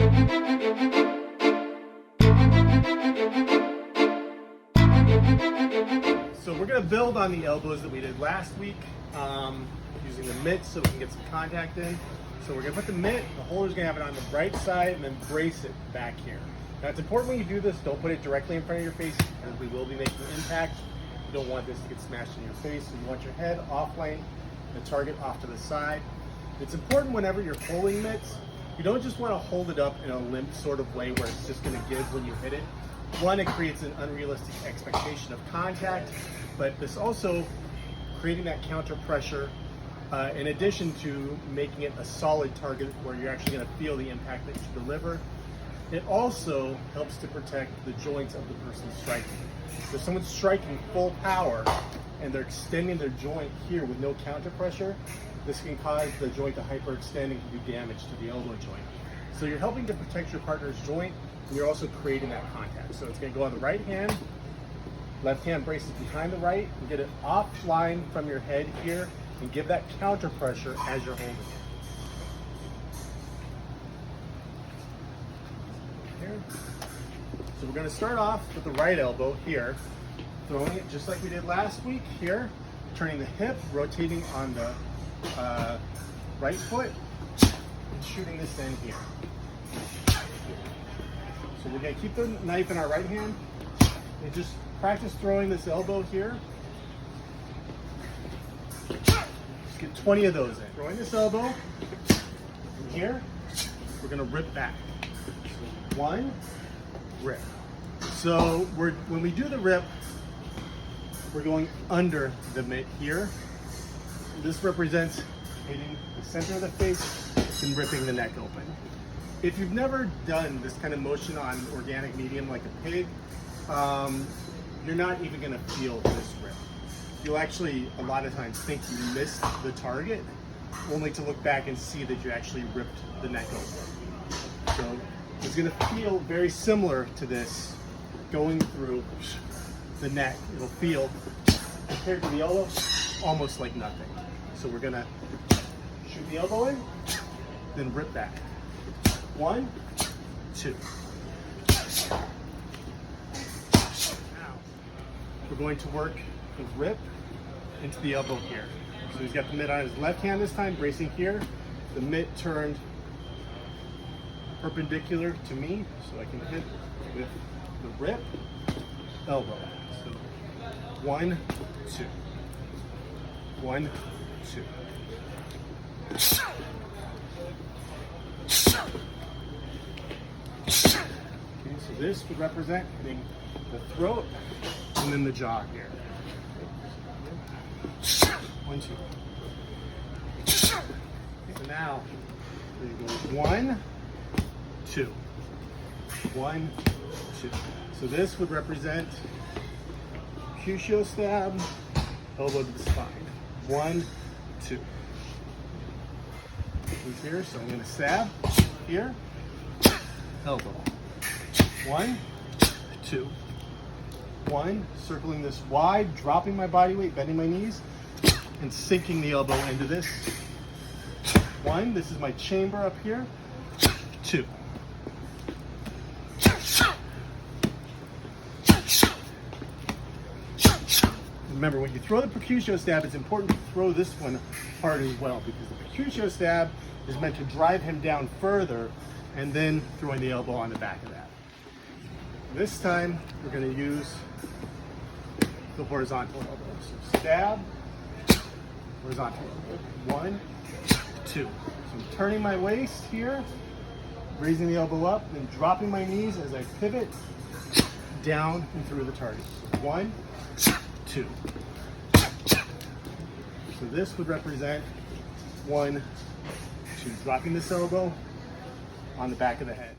So we're going to build on the elbows that we did last week, using the mitt so we can get some contact in. So we're going to put the mitt, the holder's going to have it on the right side, and then brace it back here. Now it's important when you do this, don't put it directly in front of your face, as we will be making impact. You don't want this to get smashed in your face, so you want your head off-lane, the target off to the side. It's important whenever you're pulling mitts, you don't just want to hold it up in a limp sort of way where it's just going to give when you hit it. One, it creates an unrealistic expectation of contact, but this also creating that counter pressure in addition to making it a solid target where you're actually going to feel the impact that you deliver. It also helps to protect the joints of the person striking. So if someone's striking full power and they're extending their joint here with no counter pressure, this can cause the joint to hyperextend and can do damage to the elbow joint. So you're helping to protect your partner's joint, and you're also creating that contact. So it's going to go on the right hand, left hand braces behind the right, and get it offline from your head here, and give that counter pressure as you're holding it. Here. So we're going to start off with the right elbow here, throwing it just like we did last week here, turning the hip, rotating on the right foot, and shooting this in here. So we're going to keep the knife in our right hand and just practice throwing this elbow here. Just get 20 of those in. Throwing this elbow from here, we're going to rip back. So one, rip. So when we do the rip, we're going under the mitt here. This represents hitting the center of the face and ripping the neck open. If you've never done this kind of motion on organic medium like a pig, you're not even going to feel this rip. You'll actually, a lot of times, think you missed the target, only to look back and see that you actually ripped the neck open. So it's going to feel very similar to this going through the neck. It'll feel, compared to the elbow, almost like nothing. So we're going to shoot the elbow in, then rip back. 1, 2. Now, we're going to work the rip into the elbow here. So he's got the mitt on his left hand this time, bracing here. The mitt turned perpendicular to me, so I can hit with the rip, elbow. So 1, 2. 1, 2. So this would represent hitting the throat and then the jaw here. 1, 2. So now we go 1, 2. 1, 2. So this would represent Cuscio stab, elbow to the spine. 1, 2. He's here, so I'm going to stab here, elbow. 1, 2. 1, circling this wide, dropping my body weight, bending my knees, and sinking the elbow into this. 1, this is my chamber up here. 2. Remember, when you throw the percussion stab, it's important to throw this one hard as well, because the percussion stab is meant to drive him down further, and then throwing the elbow on the back of that. This time, we're going to use the horizontal elbow. So stab, horizontal elbow. 1, 2. So I'm turning my waist here, raising the elbow up, then dropping my knees as I pivot down and through the target. 1, 2. So this would represent 1, 2. Dropping this elbow on the back of the head.